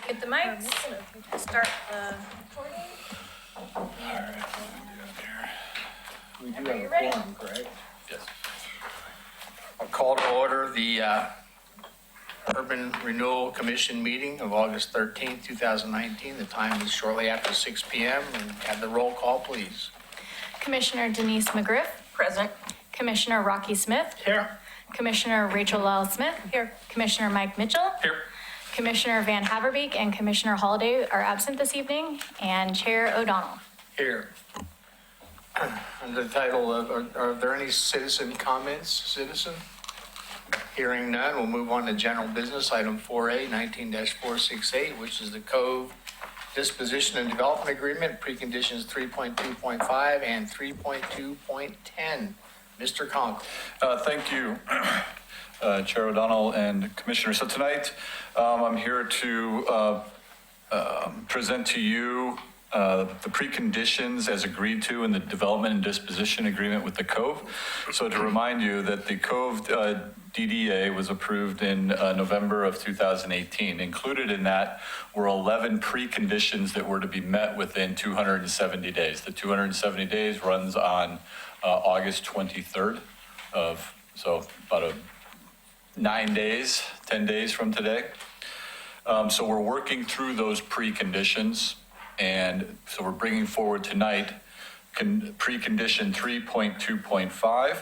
Get the mics, start the recording. We do Are you have ready? a quorum, correct? Yes. I'll call to order the Urban Renewal Commission meeting of August 13th, 2019. The time is shortly after 6 p.m. and have the roll call, please. Commissioner Denise McGriff. Present. Commissioner Rocky Smith. Here. Commissioner Rachel Lyle Smith. Here. Commissioner Mike Mitchell. Here. Commissioner Van Haverbeek and Commissioner Holliday are absent this evening, and Chair O'Donnell. Here. Under the title of, are there any citizen comments, citizen? Hearing none, we'll move on to general business, item 4A, 19-468, which is the Cove Disposition and Development Agreement, preconditions 3.2.5 and 3.2.10. Mr. Conkle. Thank you, Chair O'Donnell and Commissioner. So tonight, I'm here to present to you the preconditions as agreed to in the development and disposition agreement with the Cove. So to remind you that the Cove DDA was approved in November of 2018. Included in that were 11 preconditions that were to be met within 270 days. The 270 days runs on August 23rd so about 9 days, 10 days from today. So we're working through those preconditions. And so we're bringing forward tonight precondition 3.2.5,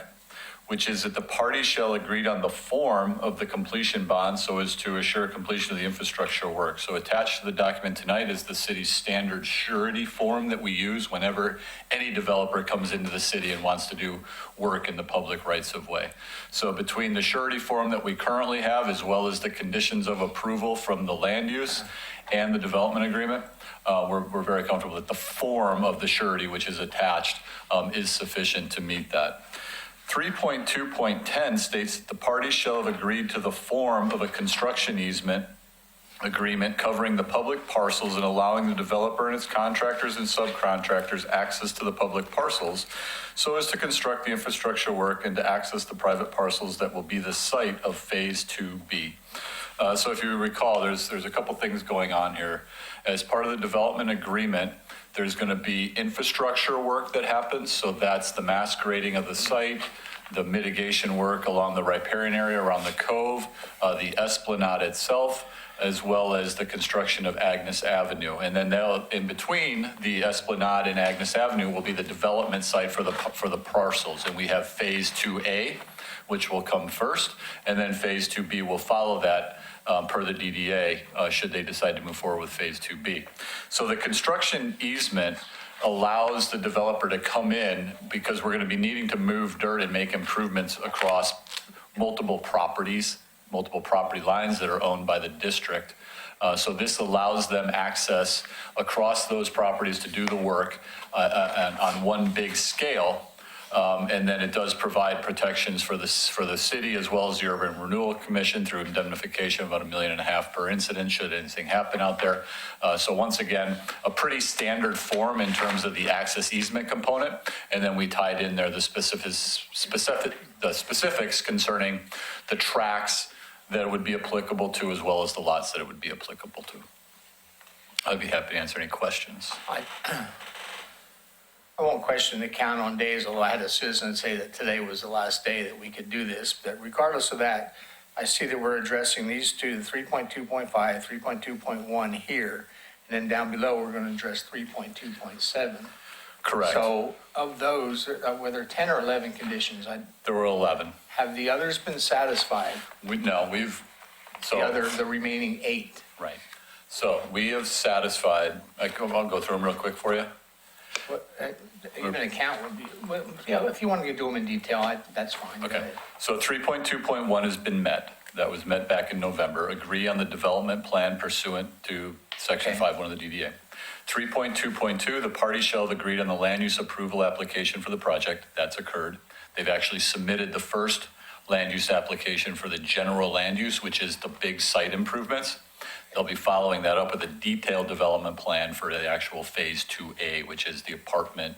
which is that the parties shall agree on the form of the completion bond so as to assure completion of the infrastructure work. So attached to the document tonight is the city's standard surety form that we use whenever any developer comes into the city and wants to do work in the public rights of way. So between the surety form that we currently have, as well as the conditions of approval from the land use and the development agreement, we're very comfortable that the form of the surety, which is attached, is sufficient to meet that. 3.2.10 states that the parties shall have agreed to the form of a construction easement agreement covering the public parcels and allowing the developer and its contractors and subcontractors access to the public parcels so as to construct the infrastructure work and to access the private parcels that will be the site of Phase 2B. So if you recall, there's a couple things going on here. As part of the development agreement, there's going to be infrastructure work that happens. So that's the mass grading of the site, the mitigation work along the riparian area around the cove, the esplanade itself, as well as the construction of Agnes Avenue. And then in between the esplanade and Agnes Avenue will be the development site for the parcels. And we have Phase 2A, which will come first, and then Phase 2B will follow that per the DDA, should they decide to move forward with Phase 2B. So the construction easement allows the developer to come in because we're going to be needing to move dirt and make improvements across multiple property lines that are owned by the district. So this allows them access across those properties to do the work on one big scale. And then it does provide protections for the city as well as the Urban Renewal Commission through indemnification of about $1.5 million per incident should anything happen out there. So once again, a pretty standard form in terms of the access easement component, and then we tied in there the specifics concerning the tracks that it would be applicable to as well as the lots that it would be applicable to. I'd be happy to answer any questions. I won't question the count on days, although I had a citizen say that today was the last day that we could do this. But regardless of that, I see that we're addressing these two, 3.2.5, 3.2.1 here. And then down below, we're going to address 3.2.7. Correct. So of those, were there 10 or 11 conditions? There were 11. Have the others been satisfied? The remaining 8? Right. So we have satisfied, I'll go through them real quick for you. Even a count would be, if you want to do them in detail, that's fine. Okay, so 3.2.1 has been met. That was met back in November. Agree on the development plan pursuant to Section 5.1 of the DDA. 3.2.2, the parties shall have agreed on the land use approval application for the project. That's occurred. They've actually submitted the first land use application for the general land use, which is the big site improvements. They'll be following that up with a detailed development plan for the actual Phase 2A, which is the apartment,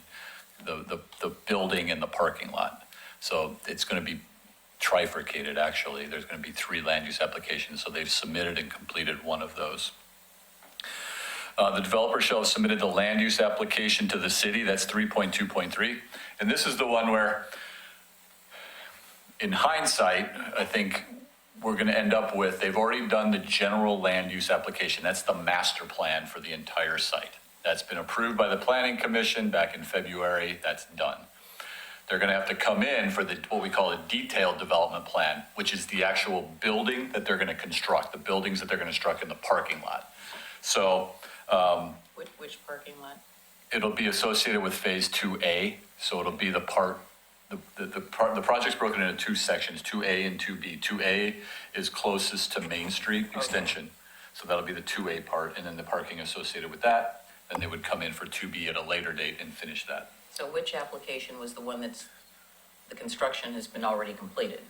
the building and the parking lot. So it's going to be trifurcated, actually. There's going to be 3 land use applications. So they've submitted and completed one of those. The developer shall have submitted the land use application to the city, that's 3.2.3. And this is the one where, in hindsight, I think we're going to end up with, they've already done the general land use application. That's the master plan for the entire site. That's been approved by the Planning Commission back in February. That's done. They're going to have to come in for what we call a detailed development plan, which is the actual building that they're going to construct, the buildings that they're going to construct in the parking lot. So Which parking lot? it'll be associated with Phase 2A. So it'll be the project's broken into two sections, 2A and 2B. 2A is closest to Main Street Extension. So that'll be the 2A part, and then the parking associated with that. Then they would come in for 2B at a later date and finish that. So which application was the one the construction has been already completed?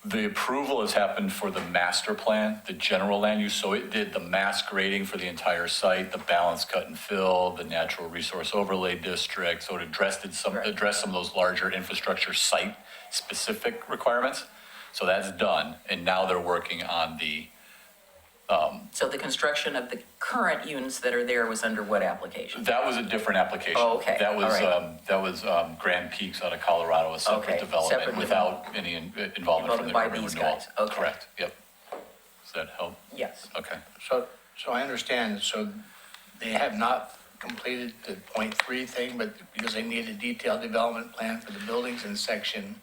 The approval has happened for the master plan, the general land use. So it did the mass grading for the entire site, the balance cut and fill, the natural resource overlay district. So it addressed some of those larger infrastructure site specific requirements. So that's done. And now they're working on the, So the construction of the current units that are there was under what application? that was a different application. Oh, okay. That was, All right. Grand Peaks out of Colorado, a separate Okay, development separate without any involvement from the by urban these renewal. guys. Okay. Correct, yep. Does that help? Yes. Okay. So I understand, so they have not completed the .3 thing, but because they need a detailed development plan for the buildings in section.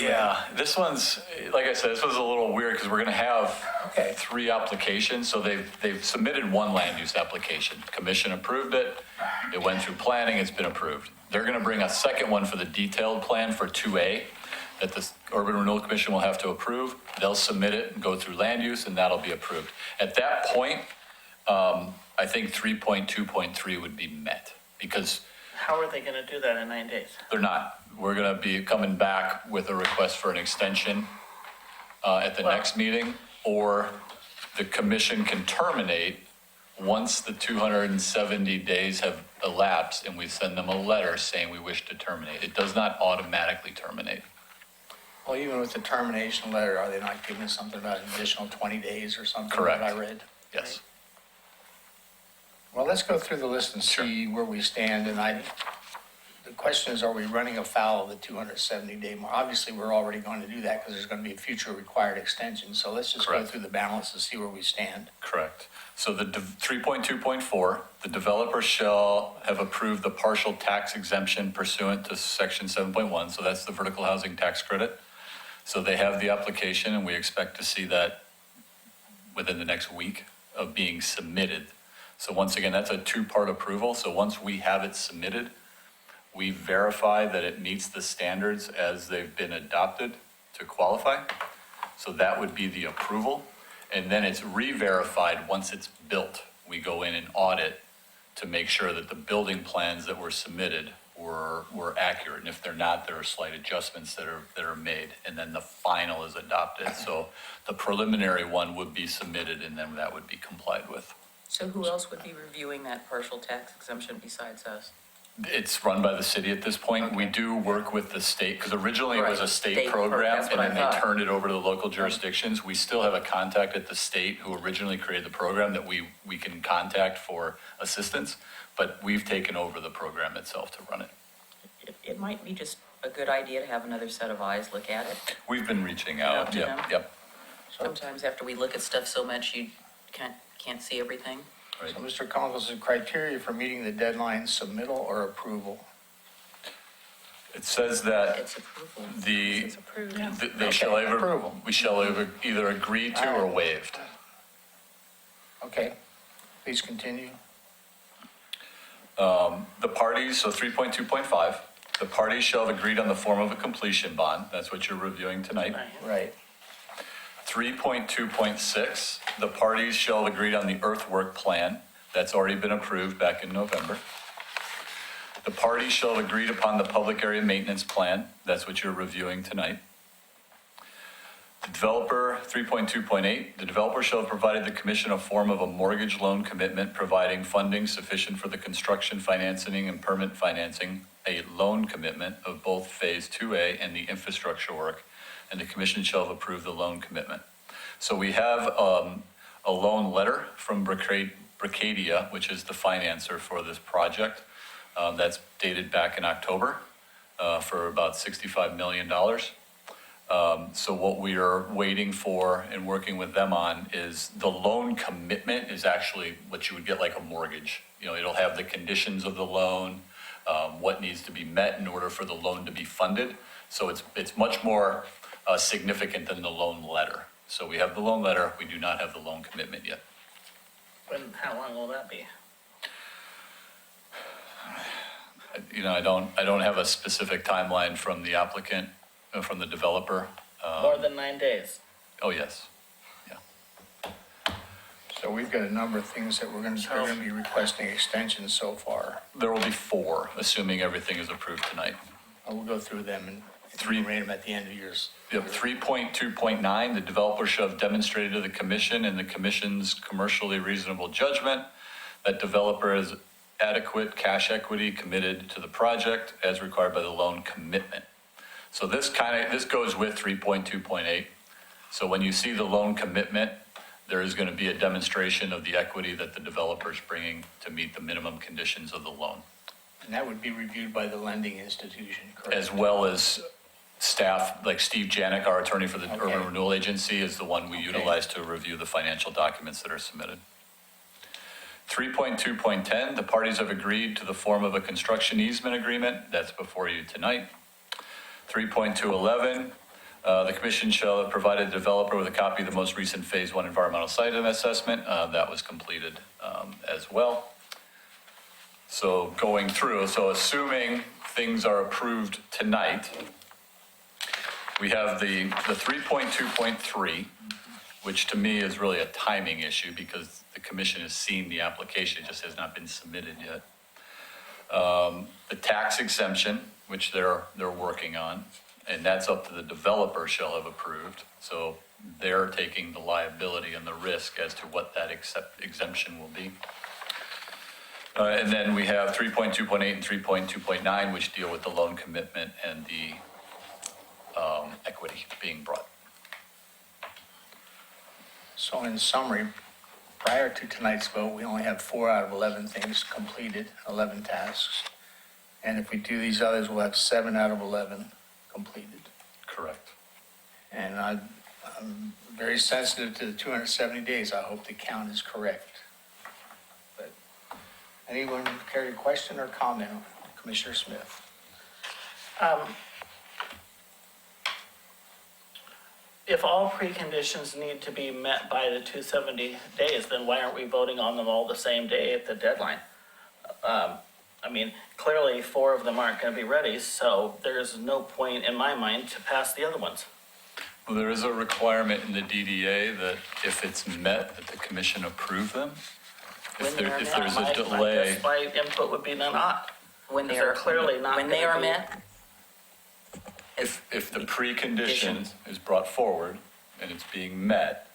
Yeah, this one's, like I said, this was a little weird because we're going to have Okay. 3 applications. So they've submitted one land use application. Commission approved it. It went through planning. It's been approved. They're going to bring a second one for the detailed plan for 2A that the Urban Renewal Commission will have to approve. They'll submit it and go through land use, and that'll be approved. At that point, I think 3.2.3 would be met because How are they going to do that in 9 days? they're not. We're going to be coming back with a request for an extension at the next meeting, or the commission can terminate once the 270 days have elapsed, and we send them a letter saying we wish to terminate. It does not automatically terminate. Well, even with the termination letter, are they not giving something about an additional 20 days or something? Correct. That I read. Yes. Well, let's go through the list and see where we stand, and the question is, are we running afoul of the 270-day mark? Obviously, we're already going to do that because there's going to be a future required extension, so let's just go Correct. through the balance and see where we stand. Correct. So the 3.2.4, the developer shall have approved the partial tax exemption pursuant to section 7.1. So that's the vertical housing tax credit. So they have the application, and we expect to see that within the next week of being submitted. So once again, that's a 2-part approval. So once we have it submitted, we verify that it meets the standards as they've been adopted to qualify. So that would be the approval. And then it's re-verified once it's built. We go in and audit to make sure that the building plans that were submitted were accurate. And if they're not, there are slight adjustments that are made. And then the final is adopted. So the preliminary one would be submitted, and then that would be complied with. So who else would be reviewing that partial tax exemption besides us? It's run by the city at this point. We do work with the state, because originally it was a Right. state State program, that's and what then I they thought. turned it over to the local jurisdictions. We still have a contact at the state who originally created the program that we can contact for assistance, but we've taken over the program itself to run it. It might be just a good idea to have another set of eyes look at it. We've been reaching out, to them? yep, Sometimes after we look at stuff so much, you can't see everything. right. So, Mr. Conkles, the criteria for meeting the deadline, submittal or approval? It says that It's approval. the, approved. they shall Okay, approval. we shall either agree to or waived. Okay, please continue. The parties, so 3.2.5, the parties shall have agreed on the form of a completion bond. That's what you're reviewing tonight. Right. 3.2.6, the parties shall have agreed on the earthwork plan. That's already been approved back in November. The parties shall have agreed upon the public area maintenance plan. That's what you're reviewing tonight. The developer, 3.2.8, the developer shall have provided the commission a form of a mortgage loan commitment providing funding sufficient for the construction financing and permit financing, a loan commitment of both Phase 2A and the infrastructure work, and the commission shall have approved the loan commitment. So we have a loan letter from Bracade Bricadia, which is the financer for this project. That's dated back in October for about $65 million. So what we are waiting for and working with them on is the loan commitment is actually what you would get like a mortgage. You know, it'll have the conditions of the loan, what needs to be met in order for the loan to be funded. So it's much more significant than the loan letter. So we have the loan letter, we do not have the loan commitment yet. How long will that be? You know, I don't have a specific timeline from the applicant, from the developer. More than 9 days? Oh, yes. So we've got a number of things that we're going to be requesting extensions so far. There will be 4, assuming everything is approved tonight. I will go through them and read them at the end of yours. Yep, 3.2.9, the developer shall have demonstrated to the commission and the commission's commercially reasonable judgment that developer has adequate cash equity committed to the project as required by the loan commitment. So this goes with 3.2.8. So when you see the loan commitment, there is going to be a demonstration of the equity that the developer is bringing to meet the minimum conditions of the loan, And that would be reviewed by the lending institution, correct? as well as staff, like Steve Janik, our attorney for the Okay. Urban Renewal Agency, is the one we Okay. utilize to review the financial documents that are submitted. 3.2.10, the parties have agreed to the form of a construction easement agreement. That's before you tonight. 3.211, the commission shall have provided the developer with a copy of the most recent Phase 1 environmental site assessment. That was completed as well. So going through, so assuming things are approved tonight, we have the 3.2.3, which to me is really a timing issue because the commission has seen the application, it just has not been submitted yet. The tax exemption, which they're working on, and that's up to the developer shall have approved. So they're taking the liability and the risk as to what that exemption will be. And then we have 3.2.8 and 3.2.9, which deal with the loan commitment and the equity being brought. So in summary, prior to tonight's vote, we only have 4 out of 11 things completed, 11 tasks. And if we do these others, we'll have 7 out of 11 completed. Correct. And I'm very sensitive to the 270 days. I hope the count is correct. But anyone care to question or comment? Commissioner Smith? If all preconditions need to be met by the 270 days, then why aren't we voting on them all the same day at the deadline? I mean, clearly 4 of them aren't going to be ready, so there's no point in my mind to pass the other ones. Well, there is a requirement in the DDA that if it's met, that the commission approve them. If there's a delay, My input would be not. When they They're are clearly not when they gonna are be- met, if the precondition is brought forward and it's being met,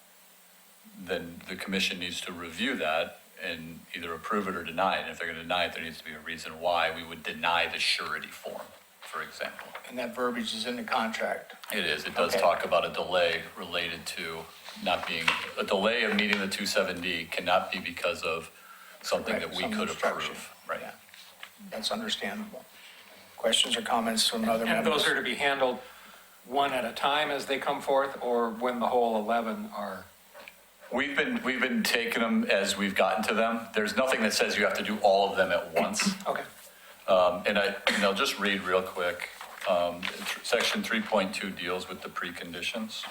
then the commission needs to review that and either approve it or deny it. And if they're going to deny it, there needs to be a reason why we would deny the surety form, for example. And that verbiage is in the contract. It is, it does Okay. talk about a delay related to not being, a delay of meeting the 270 cannot be because of something that we Some could obstruction. approve. Right. Yeah. That's understandable. Questions or comments from other And members? those are to be handled one at a time as they come forth, or when the whole 11 are? We've been taking them as we've gotten to them. There's nothing that says you have to do all of them at once. Okay. And I'll just read real quick. Section 3.2 deals with the preconditions.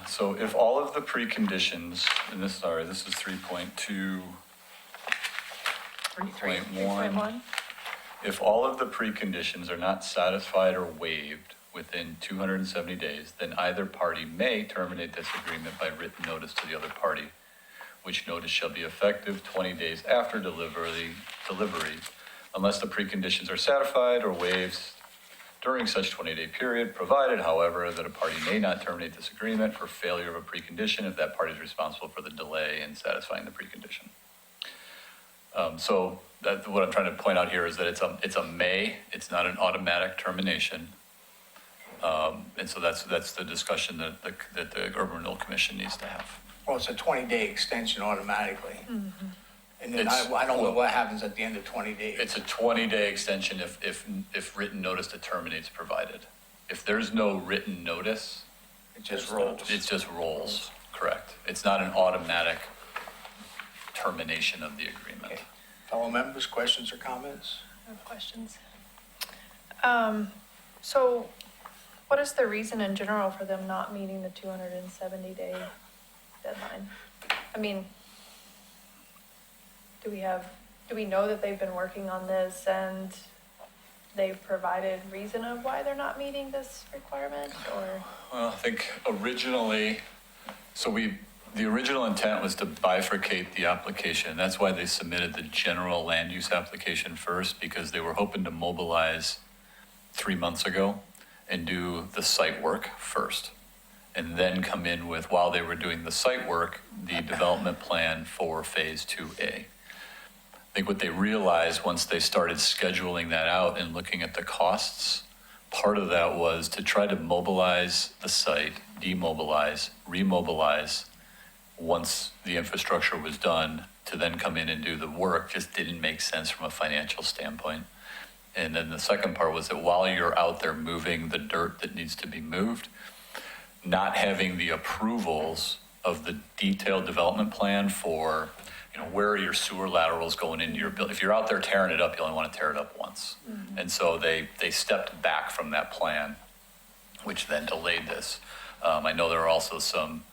So if all of the preconditions, and this is 3.2. 3.1. If all of the preconditions are not satisfied or waived within 270 days, then either party may terminate this agreement by written notice to the other party, which notice shall be effective 20 days after delivery, unless the preconditions are satisfied or waived during such 20-day period, provided, however, that a party may not terminate this agreement for failure of a precondition if that party is responsible for the delay in satisfying the precondition. So what I'm trying to point out here is that it's a may, it's not an automatic termination. And so that's the discussion that the Urban Renewal Commission needs to have. Well, it's a 20-day extension automatically. And then It's- I don't know what happens at the end of 20 days. It's a 20-day extension if written notice to terminate is provided. If there's no written notice, It just rolls. it just rolls, correct. It's not an automatic termination of the agreement. Okay. Fellow members, questions or comments? I have questions. So what is the reason in general for them not meeting the 270-day deadline? I mean, do we know that they've been working on this and they've provided reason of why they're not meeting this requirement, or? Well, I think originally, the original intent was to bifurcate the application. That's why they submitted the general land use application first, because they were hoping to mobilize 3 months ago and do the site work first. And then come in with, while they were doing the site work, the development plan for phase 2A. I think what they realized once they started scheduling that out and looking at the costs, part of that was to try to mobilize the site, demobilize, remobilize once the infrastructure was done, to then come in and do the work just didn't make sense from a financial standpoint. And then the second part was that while you're out there moving the dirt that needs to be moved, not having the approvals of the detailed development plan for, where are your sewer laterals going into your building? If you're out there tearing it up, you only want to tear it up once. And so they stepped back from that plan, which then delayed this. I know there are also some,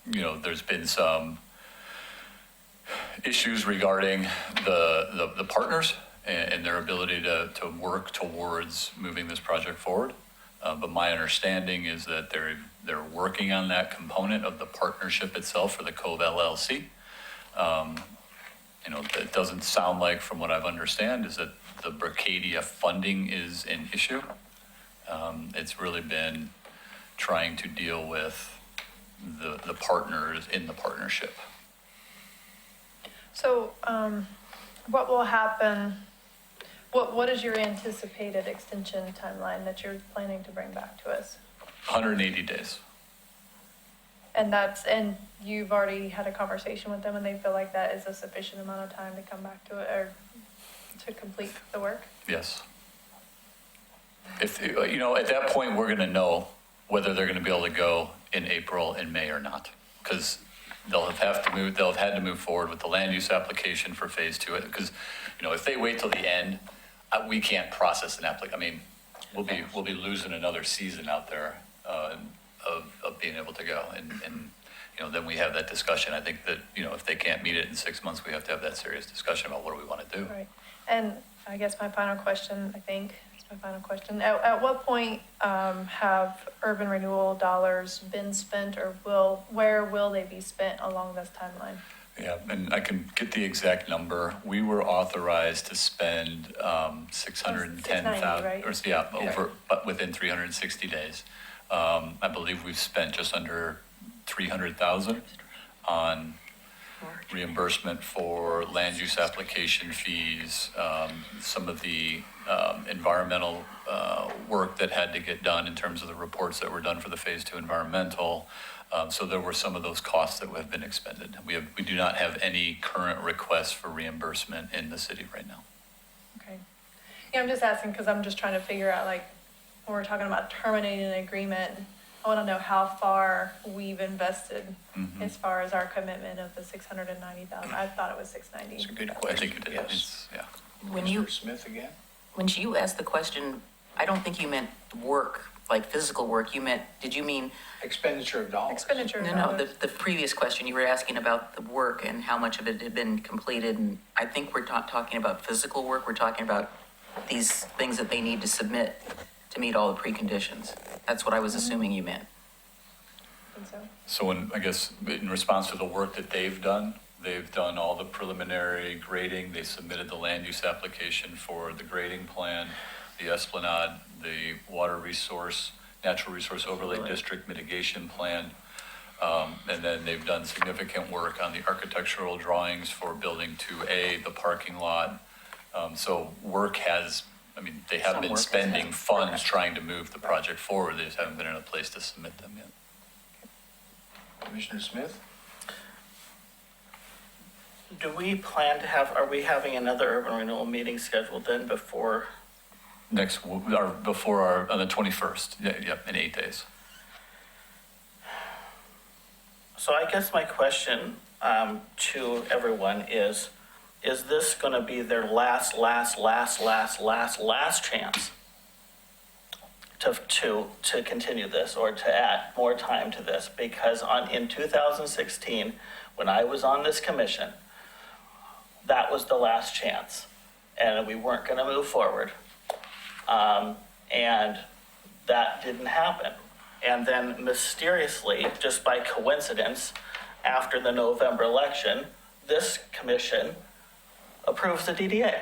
there's been some issues regarding the partners and their ability to work towards moving this project forward. But my understanding is that they're working on that component of the partnership itself for the Cove LLC. It doesn't sound like, from what I've understand, is that the Bracadia funding is an issue. It's really been trying to deal with the partners in the partnership. So, what will happen, what is your anticipated extension timeline that you're planning to bring back to us? 180 days. And you've already had a conversation with them and they feel like that is a sufficient amount of time to come back to it, or to complete the work? Yes. If, at that point, we're going to know whether they're going to be able to go in April and May or not. Because they'll have had to move forward with the land use application for phase 2. Because, if they wait till the end, we can't process an application. I mean, we'll be losing another season out there of being able to go. And then we have that discussion. I think that, if they can't meet it in 6 months, we have to have that serious discussion about what do we want to do. Right. And I guess my final question, at what point have urban renewal dollars been spent, or where will they be spent along this timeline? Yeah, and I can get the exact number. We were authorized to spend 610,000, 690, right? but within 360 days. I believe we've spent just under 300,000 on reimbursement for land use application fees, some of the environmental work that had to get done in terms of the reports that were done for the phase 2 environmental. So there were some of those costs that have been expended. We do not have any current requests for reimbursement in the city right now. Okay. Yeah, I'm just asking because I'm just trying to figure out, like, when we're talking about terminating an agreement, I want to know how far we've invested as far as our commitment of the 690,000. I thought it was 690. It's a good I question. think it Yes. is, yeah. Mr. Smith again? When you asked the question, I don't think you meant work, like physical work. Did you mean, Expenditure of dollars. Expenditure. no, dollars. the previous question, you were asking about the work and how much of it had been completed. And I think we're not talking about physical work. We're talking about these things that they need to submit to meet all the preconditions. That's what I was assuming you meant. I think so. So in response to the work that they've done all the preliminary grading. They submitted the land use application for the grading plan, the Esplanade, the water resource, natural resource overlay district mitigation plan. And then they've done significant work on the architectural drawings for Building 2A, the parking lot. So work has, I mean, they have Some been work has spending happened. funds trying to move the project forward. They just haven't been in a place to submit them yet. Commissioner Smith? Do we plan to have, are we having another urban renewal meeting scheduled then before? Before on the 21st, in 8 days. So I guess my question to everyone is this going to be their last chance to continue this or to add more time to this? Because in 2016, when I was on this commission, that was the last chance, and we weren't going to move forward. And that didn't happen. And then mysteriously, just by coincidence, after the November election, this commission approves the DDA.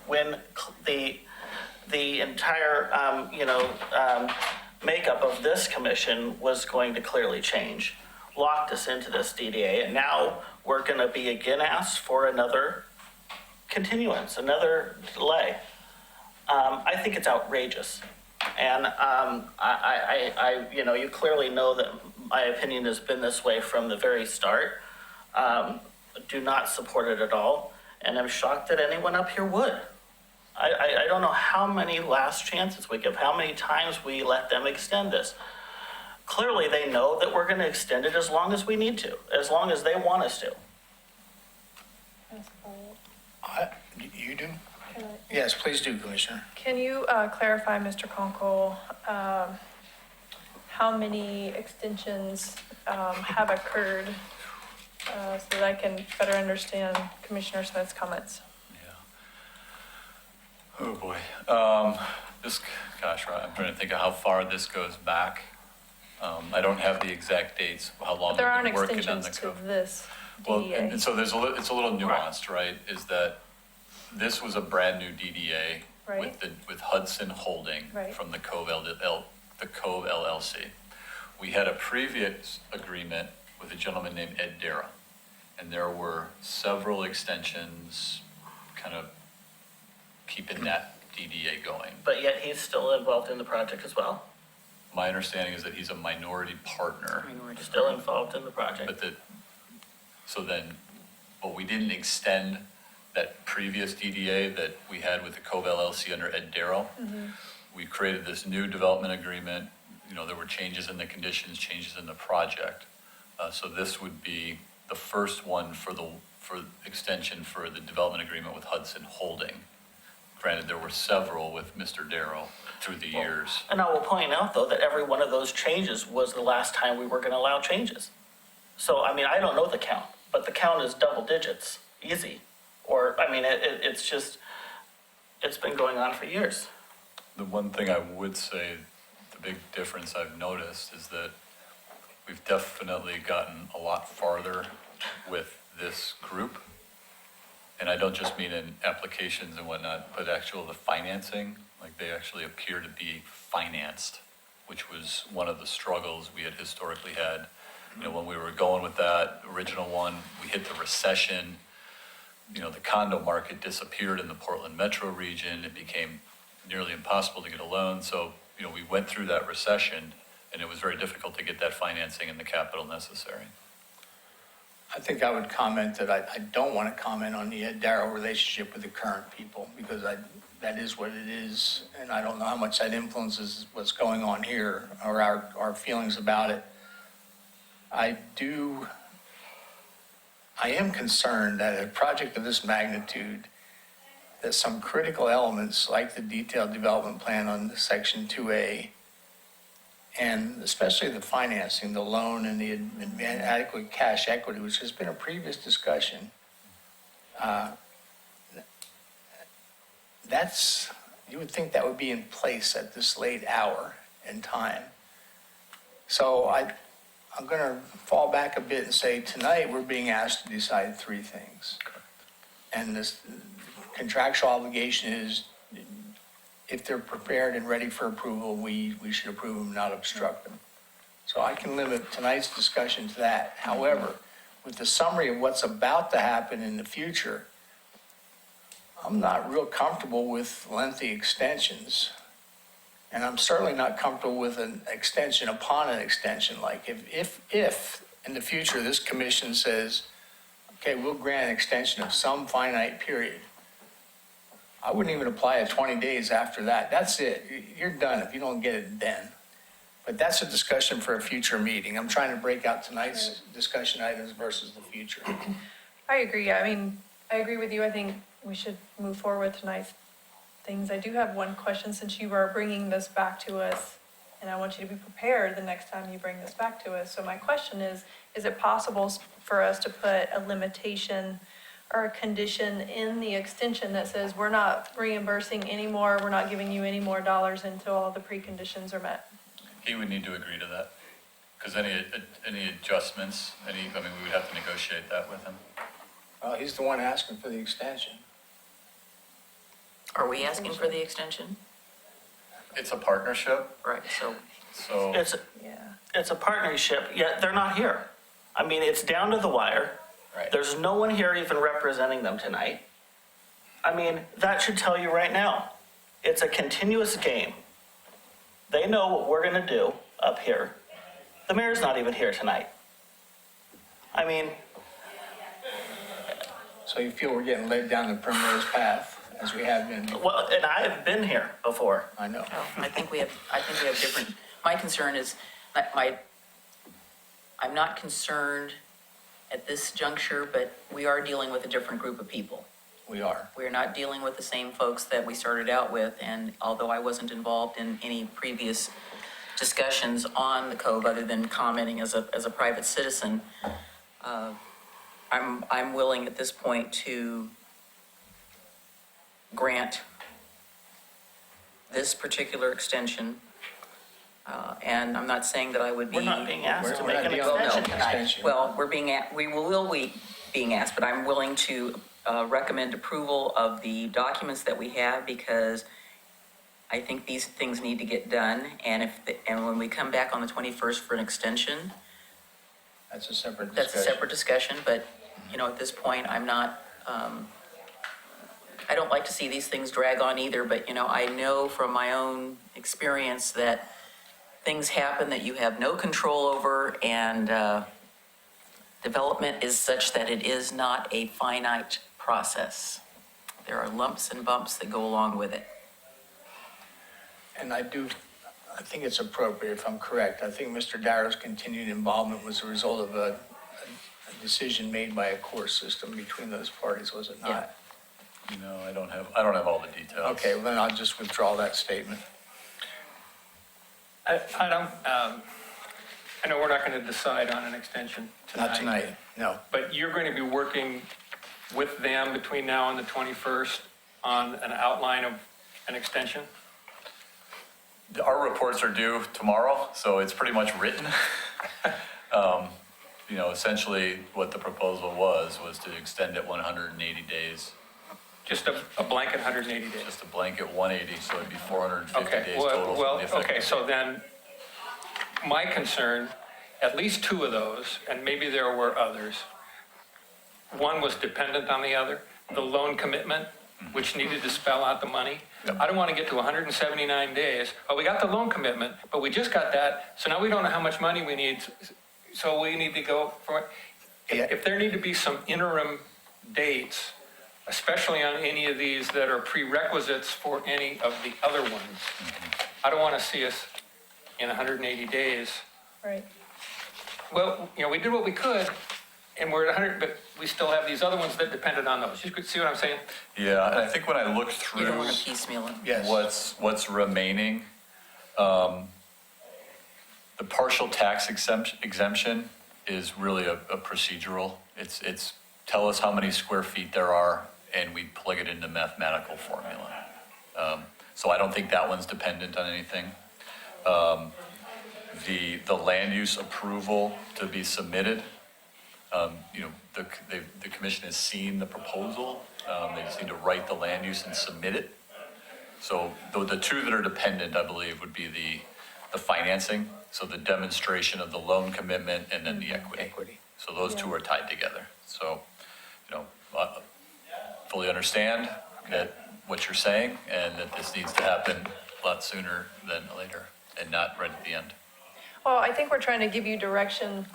When the entire, makeup of this commission was going to clearly change, locked us into this DDA, and now we're going to be again asked for another continuance, another delay. I think it's outrageous. And you clearly know that my opinion has been this way from the very start. Do not support it at all. And I'm shocked that anyone up here would. I don't know how many last chances we give, how many times we let them extend this. Clearly, they know that we're going to extend it as long as we need to, as long as they want us to. That's cool. You do? Can I- Yes, please do, Commissioner. Can you clarify, Mr. Conkle, how many extensions have occurred so that I can better understand Commissioner Smith's comments? Yeah. Oh, boy. I'm trying to think of how far this goes back. I don't have the exact dates, how long But there we've aren't been working on extensions the to code. this Well, DEA. and so it's a little nuanced, right? Is that this was a brand new DDA Right. with Hudson Holding Right. from the Cove LLC. We had a previous agreement with a gentleman named Ed Darrow, and there were several extensions kind of keeping that DDA going. But yet he's still involved in the project as well. My understanding is that he's a minority partner, Still involved in the project. but we didn't extend that previous DDA that we had with the Cove LLC under Ed Darrow. We created this new development agreement. There were changes in the conditions, changes in the project. So this would be the first one for extension for the development agreement with Hudson Holding. Granted, there were several with Mr. Darrow through the years. And I will point out, though, that every one of those changes was the last time we were going to allow changes. So, I don't know the count, but the count is double digits, easy. Or, it's been going on for years. The one thing I would say, the big difference I've noticed is that we've definitely gotten a lot farther with this group. And I don't just mean in applications and whatnot, but the financing, like they actually appear to be financed, which was one of the struggles we had historically had. When we were going with that original one, we hit the recession. The condo market disappeared in the Portland metro region. It became nearly impossible to get a loan. So, we went through that recession, and it was very difficult to get that financing and the capital necessary. I think I would comment that I don't want to comment on the Ed Darrow relationship with the current people, because that is what it is, and I don't know how much that influences what's going on here or our feelings about it. I am concerned that a project of this magnitude, that some critical elements like the detailed development plan on Section 2A, and especially the financing, the loan and the adequate cash equity, which has been a previous discussion, you would think that would be in place at this late hour and time. So I'm going to fall back a bit and say tonight we're being asked to decide three things. And this contractual obligation is, if they're prepared and ready for approval, we should approve them, not obstruct them. So I can limit tonight's discussion to that. However, with the summary of what's about to happen in the future, I'm not real comfortable with lengthy extensions. And I'm certainly not comfortable with an extension upon an extension. Like if in the future this commission says, okay, we'll grant an extension of some finite period, I wouldn't even apply it 20 days after that. That's it. You're done if you don't get it then. But that's a discussion for a future meeting. I'm trying to break out tonight's discussion items versus the future. I agree. I mean, I agree with you. I think we should move forward with tonight's things. I do have one question since you are bringing this back to us, and I want you to be prepared the next time you bring this back to us. So my question is it possible for us to put a limitation or a condition in the extension that says we're not reimbursing anymore, we're not giving you any more dollars until all the preconditions are met? He would need to agree to that, because any adjustments, we would have to negotiate that with him. Well, he's the one asking for the extension. Are we asking for the extension? It's a partnership, Right, so so. Yeah. It's a partnership, yet they're not here. I mean, it's down to the wire. Right. There's no one here even representing them tonight. I mean, that should tell you right now. It's a continuous game. They know what we're gonna do up here. The mayor's not even here tonight. I mean, So you feel we're getting led down the primrose path as we have been? well, and I have been here before. I know. I think we have different, my concern is, I'm not concerned at this juncture, but we are dealing with a different group of people. We are. We're not dealing with the same folks that we started out with, and although I wasn't involved in any previous discussions on the code other than commenting as a private citizen, I'm willing at this point to grant this particular extension. And I'm not saying that I would be. We're not being asked to We're make not an dealing with extension an tonight. extension. Well, we will be being asked, but I'm willing to recommend approval of the documents that we have because I think these things need to get done. And and when we come back on the 21st for an extension, That's a separate that's a discussion. separate discussion. But, at this point, I'm not, I don't like to see these things drag on either. But, I know from my own experience that things happen that you have no control over, and development is such that it is not a finite process. There are lumps and bumps that go along with it. And I think it's appropriate, if I'm correct. I think Mr. Darrow's continued involvement was a result of a decision made by a court system between those parties, was it not? No, I don't have all the details. Okay, well then I'll just withdraw that statement. I don't, I know we're not going to decide on an extension tonight. Not tonight, no. But you're going to be working with them between now and the 21st on an outline of an extension? Our reports are due tomorrow, so it's pretty much written. Essentially what the proposal was to extend it 180 days, Just a blanket 180 days? just a blanket 180, so it'd be 450 Okay, days total. well, from the effective okay, so date. then, my concern, at least two of those, and maybe there were others, one was dependent on the other, the loan commitment, which needed to spell out the money. Yep. I don't want to get to 179 days, but we got the loan commitment, but we just got that, so now we don't know how much money we need, so we need to go for it. Yeah. If there need to be some interim dates, especially on any of these that are prerequisites for any of the other ones, I don't want to see us in 180 days. Right. Well, we did what we could, and we're at 100, but we still have these other ones that depended on those. You could see what I'm saying? Yeah, and I think when I looked You through don't want to piecemeal it. Yes. what's remaining, the partial tax exemption is really a procedural. It's tell us how many square feet there are, and we plug it into mathematical formula. So I don't think that one's dependent on anything. The land use approval to be submitted, the commission has seen the proposal. They just need to write the land use and submit it. So the two that are dependent, I believe, would be the financing, so the demonstration of the loan commitment and then the equity. Equity. So those two are tied together. So, fully understand that what you're saying and that this needs to happen a lot sooner than later and not right at the end. Well, I think we're trying to give you direction.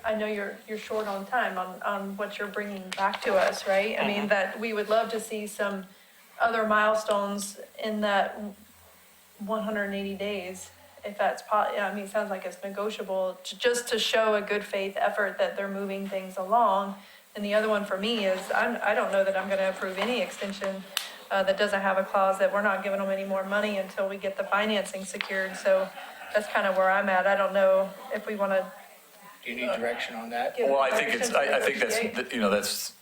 I know you're short on time on what you're bringing back to us, right? I mean, that we would love to see some other milestones in that 180 days, if that's I mean, it sounds like it's negotiable, just to show a good faith effort that they're moving things along. And the other one for me is, I don't know that I'm gonna approve any extension that doesn't have a clause that we're not giving them any more money until we get the financing secured. So that's kind of where I'm at. I don't know if we wanna Do you need direction on that? give. Well, I think direction to I think negotiate. that's,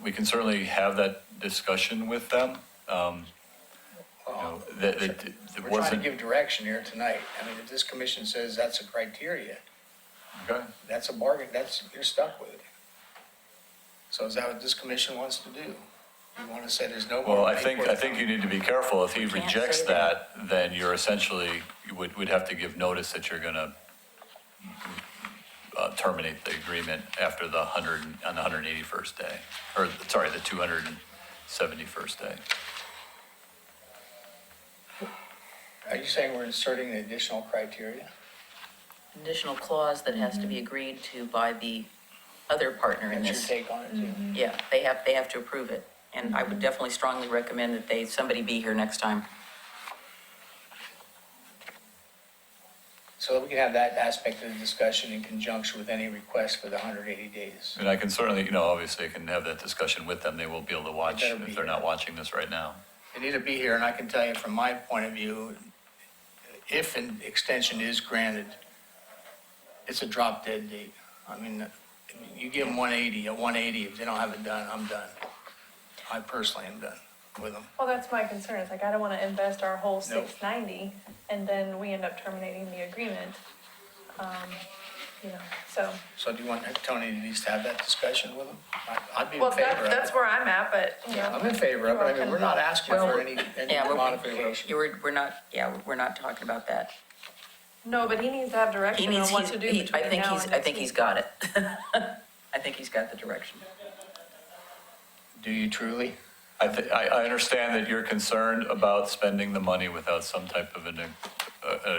we can certainly have that discussion with them. That it We're trying to wasn't, give direction here tonight. I mean, if this commission says that's a criteria, okay. that's a bargain, you're stuck with it. So is that what this commission wants to do? You want to say there's no more Well, I money think, for I it? think you need to be careful. If he can't rejects say that, then you're essentially, you would have to give notice that you're gonna terminate the agreement after the 181st day, or, sorry, the 271st day. Are you saying we're inserting an additional criteria? Additional clause that has to be agreed to by the other partner in What's your this. take on it, too? Yeah, they have to approve it. And I would definitely strongly recommend that somebody be here next time. So that we can have that aspect of the discussion in conjunction with any request for the 180 days. And I can certainly, obviously I can have that discussion with them. They will be able to watch They better be if they're here. not watching this right now. They need to be here, and I can tell you from my point of view, if an extension is granted, it's a drop dead date. I mean, you give them 180, at 180, if they don't have it done, I'm done. I personally am done with them. Well, that's my concern. It's like, I don't want to invest our whole Nope. 690 and then we end up terminating the agreement. So, So do you want Tony to at least have that discussion with them? I'd be in well, favor of that's it. where I'm at, but, I'm in favor of it. I mean, we're not asking for any Yeah, modification. we're not talking about that. No, but he needs to have He direction on needs, what to do I between think now he's, and I next think he's week. got it. I think he's got the direction. Do you truly? I understand that you're concerned about spending the money without some type of an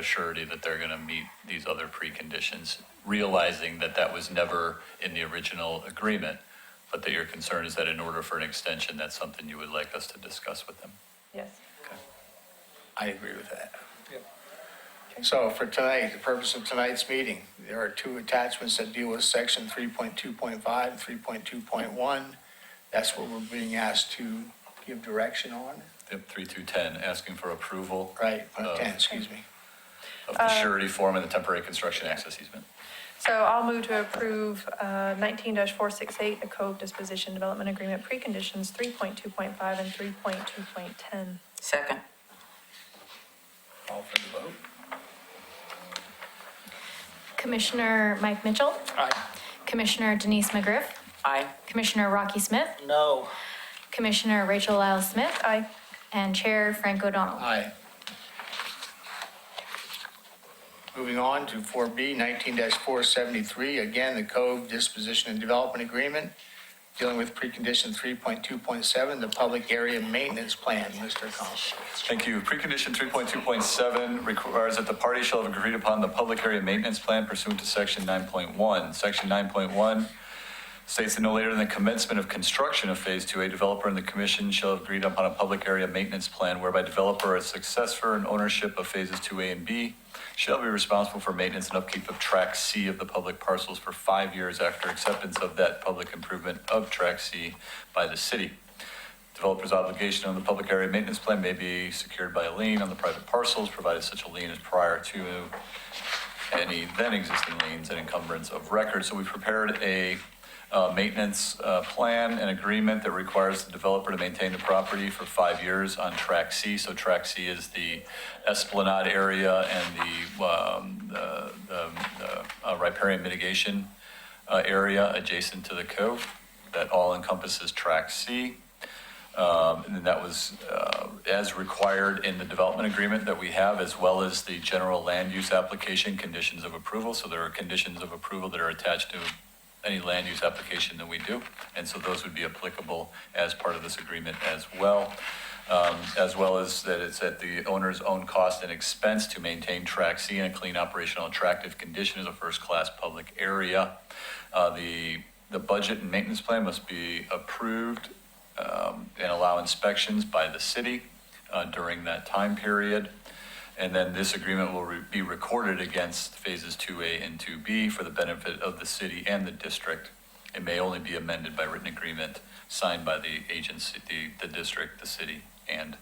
surety that they're going to meet these other preconditions, realizing that that was never in the original agreement, but that your concern is that in order for an extension, that's something you would like us to discuss with them. Yes. I agree with that. So for tonight, the purpose of tonight's meeting, there are two attachments that deal with section 3.2.5 and 3.2.1. That's what we're being asked to give direction on. Yep, 3210, asking for approval. Right, 10, excuse me. Of the surety form and the temporary construction access easement. So I'll move to approve 19-468, the Cove Disposition Development Agreement preconditions 3.2.5 and 3.2.10. Second. Call for the vote. Commissioner Mike Mitchell, Aye. Commissioner Denise McGriff, Aye. Commissioner Rocky Smith, No. Commissioner Rachel Lyle Smith, Aye. and Chair Frank O'Donnell. Aye. Moving on to 4B, 19-473, again, the Cove Disposition and Development Agreement, dealing with precondition 3.2.7, the Public Area Maintenance Plan. Mr. Collins. Thank you. Precondition 3.2.7 requires that the parties shall have agreed upon the public area maintenance plan pursuant to section 9.1. Section 9.1 states that no later than the commencement of construction of Phase 2, a developer and the commission shall have agreed upon a public area maintenance plan whereby developer or successor in ownership of Phases 2A and B shall be responsible for maintenance and upkeep of Track C of the public parcels for 5 years after acceptance of that public improvement of Track C by the city. Developer's obligation on the public area maintenance plan may be secured by a lien on the private parcels, provided such a lien is prior to any then existing liens and encumbrance of record. So we prepared a maintenance plan and agreement that requires the developer to maintain the property for 5 years on Track C. So Track C is the Esplanade area and the riparian mitigation area adjacent to the cove. That all encompasses Track C. And then that was as required in the development agreement that we have, as well as the general land use application conditions of approval. So there are conditions of approval that are attached to any land use application that we do. And so those would be applicable as part of this agreement as well. As well as that it's at the owner's own cost and expense to maintain Track C in a clean, operational, attractive condition as a first-class public area. The budget and maintenance plan must be approved and allow inspections by the city during that time period. And then this agreement will be recorded against phases 2A and 2B for the benefit of the city and the district. It may only be amended by written agreement signed by the agency, the district, the city, and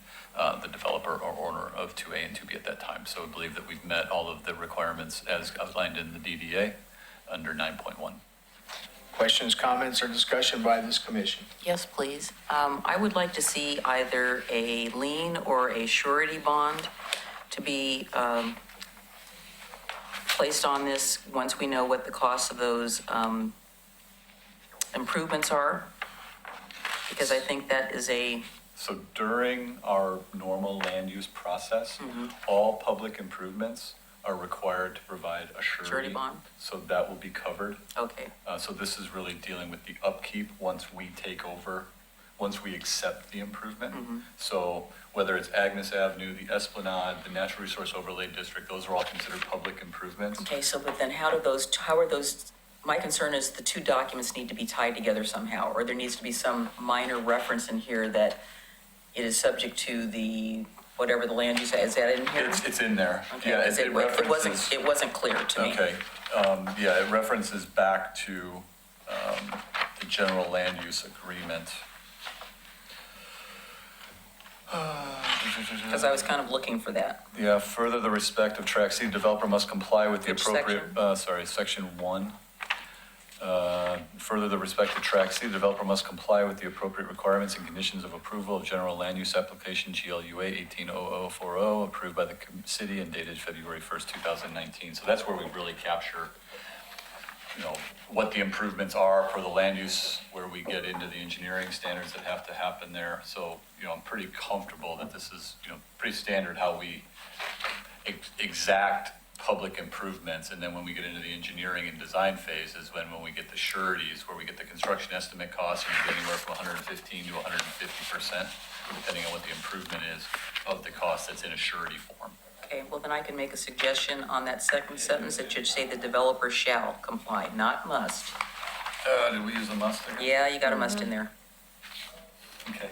the developer or owner of 2A and 2B at that time. So I believe that we've met all of the requirements as outlined in the DDA under 9.1. Questions, comments, or discussion by this commission? Yes, please. I would like to see either a lien or a surety bond to be placed on this once we know what the cost of those improvements are. Because I think that is So during our normal land use process, all public improvements are required to provide a surety bond. So that will be covered. Okay, So this is really dealing with the upkeep once we take over, once we accept the improvement. So whether it's Agnes Avenue, the Esplanade, the Natural Resource Overlay District, those are all considered public improvements. okay, so but then how are those, my concern is the two documents need to be tied together somehow, or there needs to be some minor reference in here that it is subject to the, whatever the land use, is that in here? It's in there. Okay, Yeah, 'cause it references. it wasn't clear to me. Okay, yeah, it references back to the general land use agreement. Because I was kind of looking for that. Yeah, further the respect of Track C, developer must comply with the Which appropriate, section 1. Further the respect of Track C, the developer must comply with the appropriate requirements and conditions of approval of general land use application GLUA 180040, approved by the city and dated February 1st, 2019. So that's where we really capture, what the improvements are for the land use, where we get into the engineering standards that have to happen there. So, I'm pretty comfortable that this is, pretty standard how we exact public improvements. And then when we get into the engineering and design phase is when we get the sureties, where we get the construction estimate costs, and we get anywhere from 115 to 150%, depending on what the improvement is of the cost that's in a surety form. Okay, well then I can make a suggestion on that second sentence that should say the developer shall comply, not must. Did we use a must there? Yeah, you got a must in there. Okay.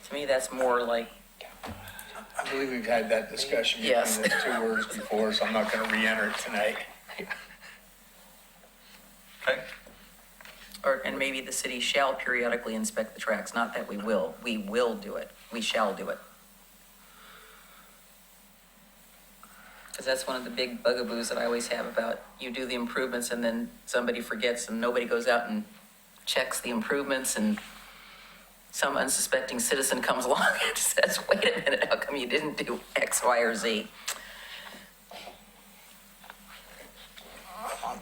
To me, that's more like, I believe we've had that discussion Yes. between those two words before, so I'm not going to re-enter it tonight. Okay. and maybe the city shall periodically inspect the tracks, not that we will do it, we shall do it. Because that's one of the big bugaboos that I always have about, you do the improvements and then somebody forgets and nobody goes out and checks the improvements, and some unsuspecting citizen comes along and says, wait a minute, how come you didn't do X, Y, or Z?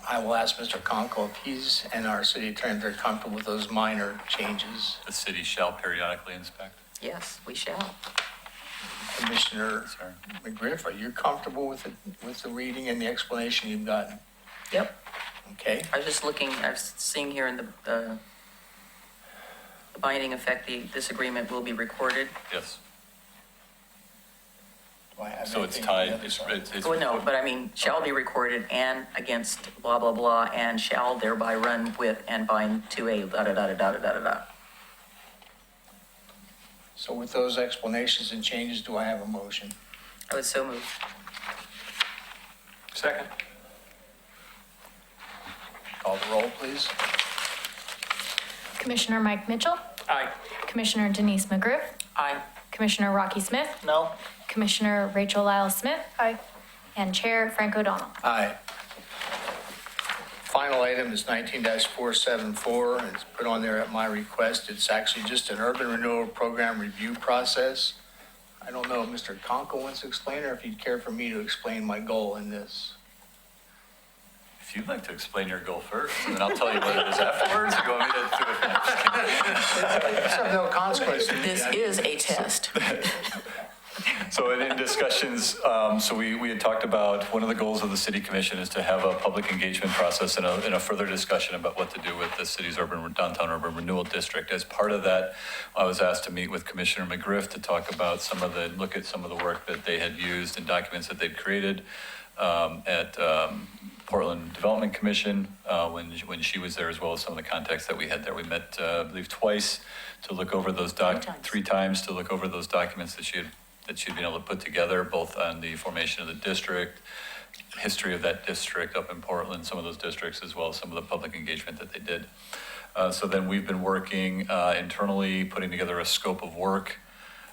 I will ask Mr. Conkle if he's and our city attorney are comfortable with those minor changes. The city shall periodically inspect. Yes, we shall. Commissioner Sorry. McGriff, are you comfortable with the reading and the explanation you've gotten? Yep. Okay, I was just looking, I was seeing here in the binding effect, this agreement will be recorded. Yes. do I have So it's anything tied, on the other side? it's. Well, no, but I mean, shall be recorded and against blah, blah, blah, and shall thereby run with and bind to a da-da-da-da-da-da-da-da. So with those explanations and changes, do I have a motion? I would so move. Second. Call the roll, please. Commissioner Mike Mitchell, Aye. Commissioner Denise McGriff, Aye. Commissioner Rocky Smith, No? Commissioner Rachel Lyle Smith, Aye. and Chair Frank O'Donnell. Aye. Final item is 19-474. It's put on there at my request. It's actually just an urban renewal program review process. I don't know if Mr. Conkle wants to explain or if he'd care for me to explain my goal in this. If you'd like to explain your goal first, and then I'll tell you what it is afterwards, or you want me to do it next? It's of no consequence to me. This is a test. So in discussions, so we had talked about, one of the goals of the city commission is to have a public engagement process and a further discussion about what to do with the city's downtown urban renewal district. As part of that, I was asked to meet with Commissioner McGriff to talk about look at some of the work that they had used and documents that they'd created at Portland Development Commission when she was there, as well as some of the contacts that we had there. We met, I believe, twice to look over those three times to look over those documents that she'd been able to put together, both on the formation of the district, history of that district up in Portland, some of those districts, as well as some of the public engagement that they did. So then we've been working internally, putting together a scope of work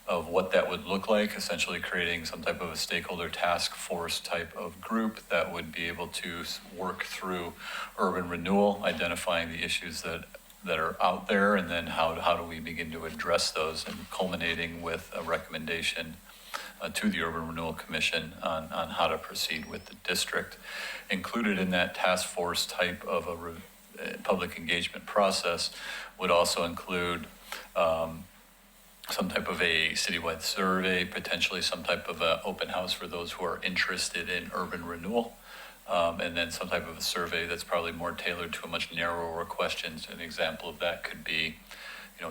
of what that would look like, essentially creating some type of a stakeholder task force type of group that would be able to work through urban renewal, identifying the issues that are out there, and then how do we begin to address those, and culminating with a recommendation to the Urban Renewal Commission on how to proceed with the district. Included in that task force type of a public engagement process would also include some type of a citywide survey, potentially some type of an open house for those who are interested in urban renewal. And then some type of a survey that's probably more tailored to a much narrower questions. An example of that could be,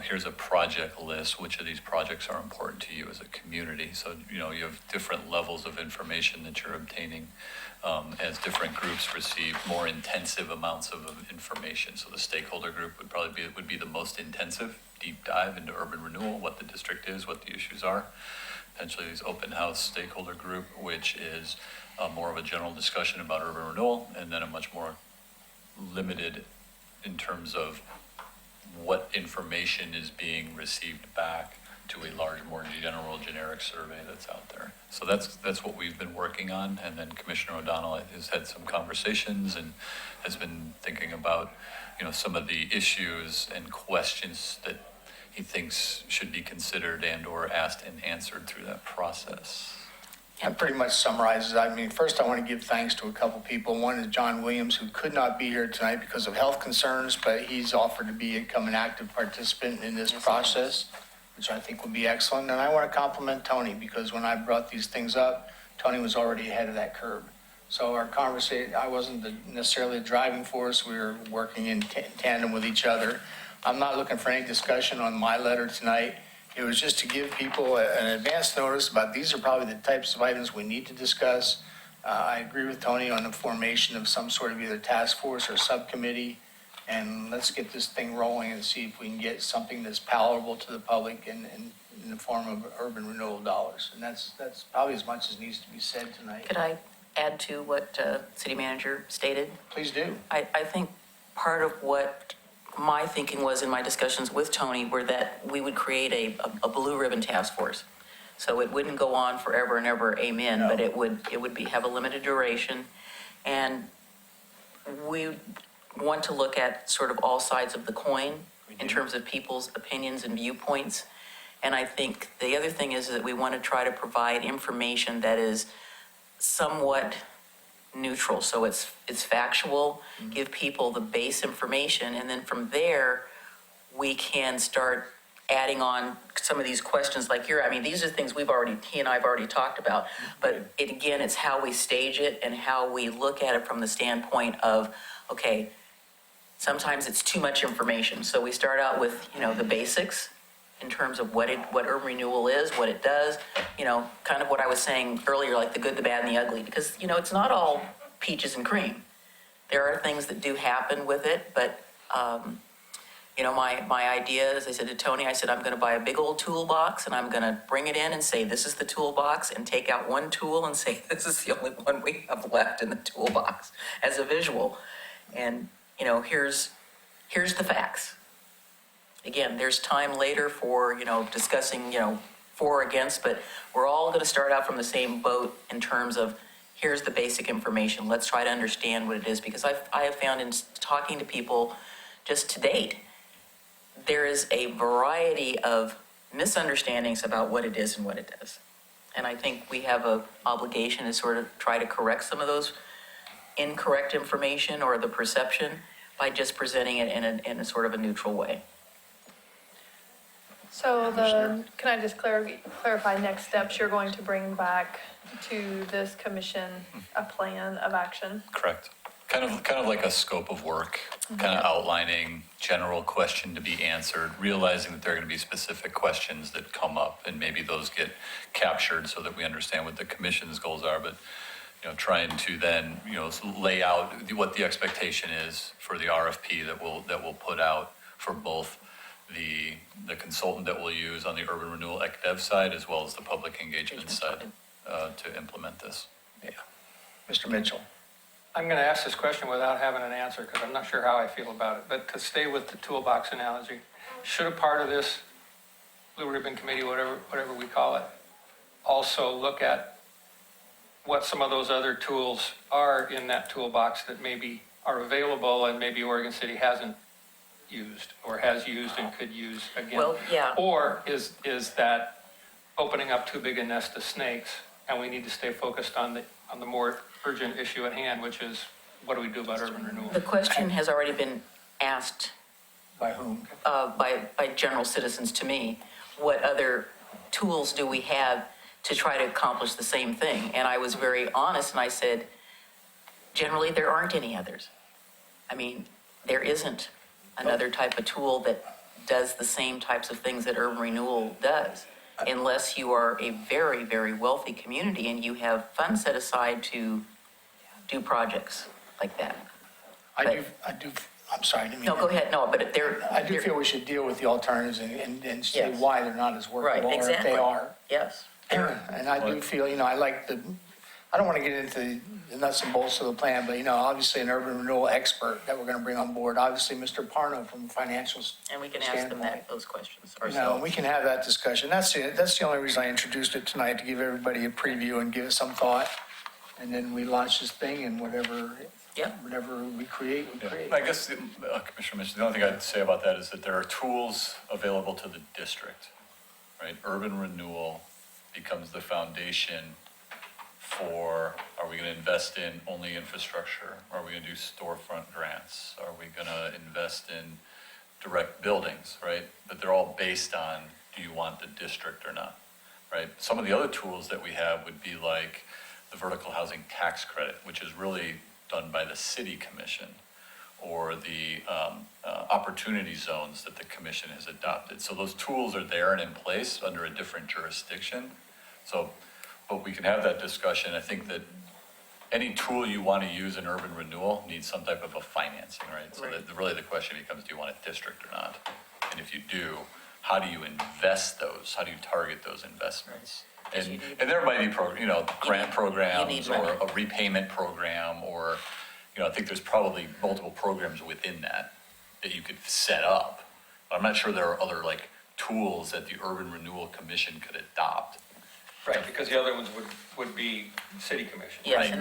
here's a project list. Which of these projects are important to you as a community? So, you have different levels of information that you're obtaining as different groups receive more intensive amounts of information. So the stakeholder group would be the most intensive, deep dive into urban renewal, what the district is, what the issues are. Potentially these open house stakeholder group, which is more of a general discussion about urban renewal, and then a much more limited in terms of what information is being received back to a large, more generic survey that's out there. So that's what we've been working on. And then Commissioner O'Donnell has had some conversations and has been thinking about, some of the issues and questions that he thinks should be considered and or asked and answered through that process. That pretty much summarizes. First I want to give thanks to a couple people. One is John Williams, who could not be here tonight because of health concerns, but he's offered to become an active participant in this process, which I think would be excellent. And I want to compliment Tony, because when I brought these things up, Tony was already ahead of that curve. So our conversation, I wasn't necessarily the driving force. We were working in tandem with each other. I'm not looking for any discussion on my letter tonight. It was just to give people an advance notice about these are probably the types of items we need to discuss. I agree with Tony on the formation of some sort of either task force or subcommittee, and let's get this thing rolling and see if we can get something that's palatable to the public in the form of urban renewal dollars. And that's probably as much as needs to be said tonight. Could I add to what City Manager stated? Please do. I think part of what my thinking was in my discussions with Tony were that we would create a blue ribbon task force. So it wouldn't go on forever and ever, amen, No. but it would have a limited duration. And we want to look at sort of all sides of the coin in terms of people's opinions and viewpoints. And I think the other thing is that we want to try to provide information that is somewhat neutral. So it's factual, give people the base information, and then from there, we can start adding on some of these questions like these are things he and I have already talked about, but it's how we stage it and how we look at it from the standpoint of, okay, sometimes it's too much information. So we start out with, the basics in terms of what urban renewal is, what it does, kind of what I was saying earlier, like the good, the bad, and the ugly, because, it's not all peaches and cream. There are things that do happen with it, but, my idea, as I said to Tony, I said, I'm going to buy a big old toolbox and I'm going to bring it in and say, this is the toolbox, and take out one tool and say, this is the only one we have left in the toolbox as a visual. And, here's the facts. Again, there's time later for, discussing, for or against, but we're all going to start out from the same boat in terms of, here's the basic information. Let's try to understand what it is, because I have found in talking to people just to date, there is a variety of misunderstandings about what it is and what it does. And I think we have an obligation to sort of try to correct some of those incorrect information or the perception by just presenting it in a sort of a neutral way. So can I just clarify next steps? You're going to bring back to this commission a plan of action? Correct. Kind of like a scope of work, kind of outlining general question to be answered, realizing that there are going to be specific questions that come up, and maybe those get captured so that we understand what the commission's goals are. But trying to then lay out what the expectation is for the RFP that we'll put out for both the consultant that we'll use on the urban renewal dev side as well as the public engagement side to implement this. Yeah. Mr. Mitchell? I'm going to ask this question without having an answer because I'm not sure how I feel about it. But to stay with the toolbox analogy, should a part of this Blue Ribbon Committee, whatever we call it, also look at what some of those other tools are in that toolbox that maybe are available and maybe Oregon City hasn't used or has used and could use again? Well, yeah. Or is that opening up too big a nest of snakes and we need to stay focused on the more urgent issue at hand, which is what do we do about urban renewal? The question has already been asked By whom? by general citizens to me. What other tools do we have to try to accomplish the same thing? And I was very honest and I said, generally, there aren't any others. I mean, there isn't another type of tool that does the same types of things that urban renewal does, unless you are a very, very wealthy community and you have funds set aside to do projects like that. I do, I'm sorry, I didn't mean No, to- go ahead, no, but I do feel we should deal with the alternatives and say Yes. why they're not as Right, workable, or if exactly. they are. Yes. And I do feel, I like I don't want to get into the nuts and bolts of the plan, but, obviously an urban renewal expert that we're going to bring on board, obviously Mr. Parno from a financial And we can ask them those questions we ourselves. can have that discussion. That's the only reason I introduced it tonight, to give everybody a preview and give it some thought. And then we launch this thing and whatever we create, we create. I guess, Commissioner Mitchell, the only thing I'd say about that is that there are tools available to the district, right? Urban renewal becomes the foundation for, are we going to invest in only infrastructure? Are we going to do storefront grants? Are we going to invest in direct buildings, right? But they're all based on, do you want the district or not, right? Some of the other tools that we have would be like the vertical housing tax credit, which is really done by the city commission, or the opportunity zones that the commission has adopted. So those tools are there and in place under a different jurisdiction. So, but we can have that discussion. I think that any tool you want to use in urban renewal needs some type of a financing, right? So that really the question becomes, do you want a district or not? And if you do, how do you invest those? How do you target those investments? And there might be grant programs or a repayment program, or, I think there's probably multiple programs within that you could set up. I'm not sure there are other tools that the Urban Renewal Commission could adopt. Right, because the other ones would be city commission. Yes, Right.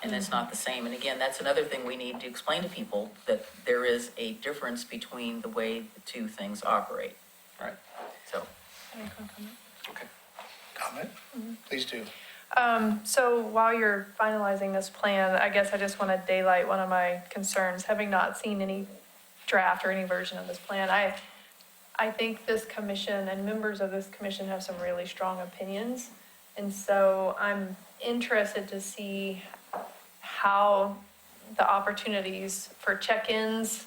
and it's not the same. And again, that's another thing we need to explain to people, that there is a difference between the way the two things operate. Right. So, Okay. Comment? Please do. So while you're finalizing this plan, I guess I just want to daylight one of my concerns, having not seen any draft or any version of this plan. I think this commission and members of this commission have some really strong opinions. And so I'm interested to see how the opportunities for check-ins,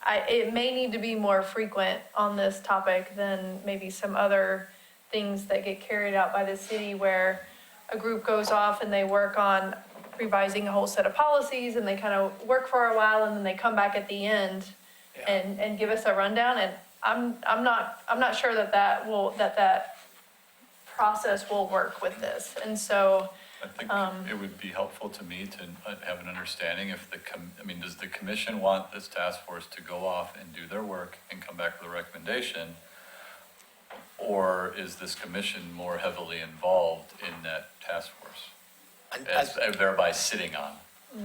it may need to be more frequent on this topic than maybe some other things that get carried out by the city, where a group goes off and they work on revising a whole set of policies and they kind of work for a while and then they come back at the end and give us a rundown. And I'm not sure that process will work with this. And so I think it would be helpful to me to have an understanding if does the commission want this task force to go off and do their work and come back with a recommendation? Or is this commission more heavily involved in that task force, as thereby sitting on?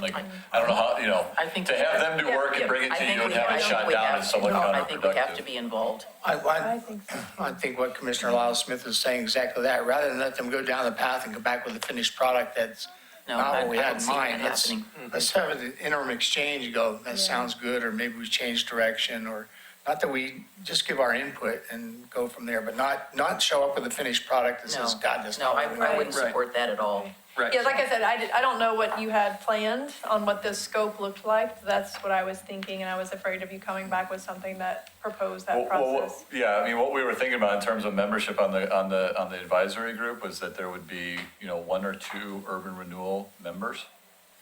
I don't know how, I think to have them do work and bring it to you and have it shut down is somewhat I think we have to counterproductive. be involved. I think so. I think what Commissioner Lyle Smith is saying exactly that. Rather than let them go down the path and come back with a finished product that's No, not what we I had don't in see that mind. happening. Let's have an interim exchange, you go, that Yeah. sounds good, or maybe we change direction, or not that we just give our input and go from there, but not show up with a finished product that No, says, God, that's no, not I what we I want." wouldn't support that at all. Right. Yeah, like I said, I don't know what you had planned on what this scope looked like. That's what I was thinking, and I was afraid of you coming back with something that proposed that process. Yeah, I mean, what we were thinking about in terms of membership on the advisory group was that there would be, 1 or 2 urban renewal members.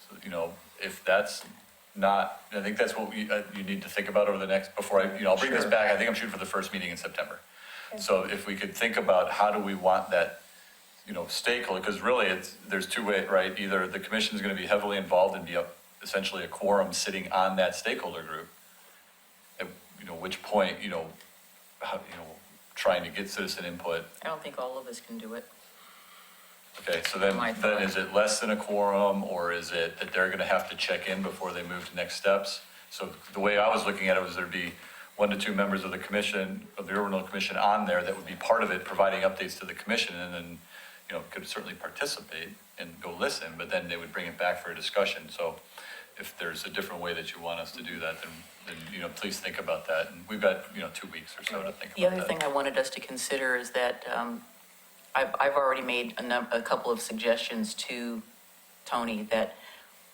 So, if that's not, I think that's what you need to think about over the next, before I'll bring this Sure. back, I think I'm shooting for the first meeting in September. So if we could think about how do we want that, stakeholder, because really there's 2 ways, right? Either the commission is going to be heavily involved and be essentially a quorum sitting on that stakeholder group. At, which point, how, trying to get citizen input. I don't think all of us can do it. Okay, so then My thought. is it less than a quorum, or is it that they're gonna have to check in before they move to next steps? So the way I was looking at it was there'd be 1 to 2 members of the commission, of the urban renewal commission on there that would be part of it, providing updates to the commission, and then, could certainly participate and go listen, but then they would bring it back for a discussion. So if there's a different way that you want us to do that, then please think about that. And we've got, 2 weeks or so to think The about other that. thing I wanted us to consider is that I've already made a couple of suggestions to Tony that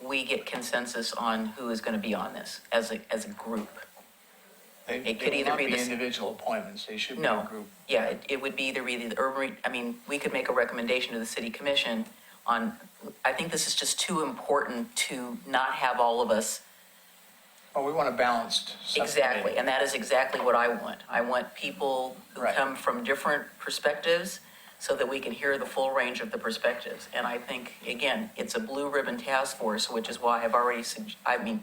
we get consensus on who is going to be on this as a group. They It could will either not be be this- individual appointments, they should be a No, group. yeah, it would be either the urban, we could make a recommendation to the city commission on, I think this is just too important to not have all of us. Well, we want a balanced subcommittee. Exactly, and that is exactly what I want. I want people who Right. come from different perspectives so that we can hear the full range of the perspectives. And I think, again, it's a blue ribbon task force, which is why I've already,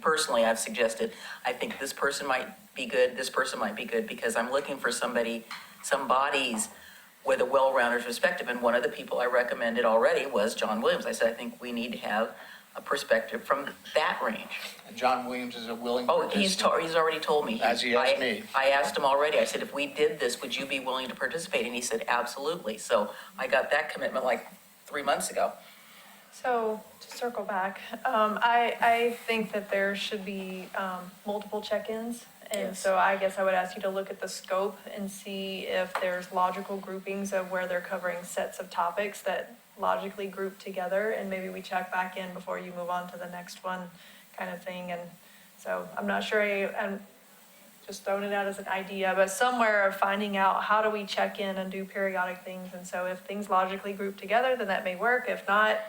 personally, I've suggested, I think this person might be good, this person might be good, because I'm looking for some bodies with a well-rounded perspective. And one of the people I recommended already was John Williams. I said, I think we need to have a perspective from that range. And John Williams is a willing Oh, he's participant. already told me. As he asked me. I asked him already, I said, if we did this, would you be willing to participate? And he said, absolutely. So I got that commitment like 3 months ago. So to circle back, I think that there should be multiple check-ins. And Yes. so I guess I would ask you to look at the scope and see if there's logical groupings of where they're covering sets of topics that logically group together. And maybe we check back in before you move on to the next one kind of thing. And so I'm not sure, I'm just throwing it out as an idea, but somewhere of finding out how do we check in and do periodic things. And so if things logically group together, then that may work. If not,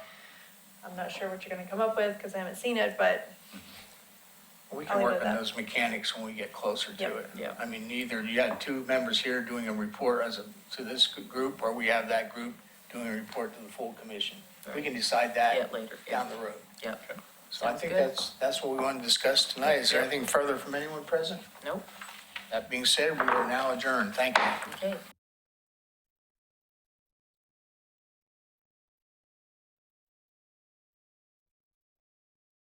I'm not sure what you're gonna come up with because I haven't seen it, but We I'll can leave work it on at that. those mechanics when we get closer to Yep. it. Yep. I mean, either you had 2 members here doing a report to this group, or we have that group doing a report to the full commission. We can decide Yeah, that later. down the road. Yep. So I Sounds think good. that's what we want to discuss tonight. Is there Yep. anything further from anyone present? Nope. That being said, we are now adjourned. Thank you. Okay.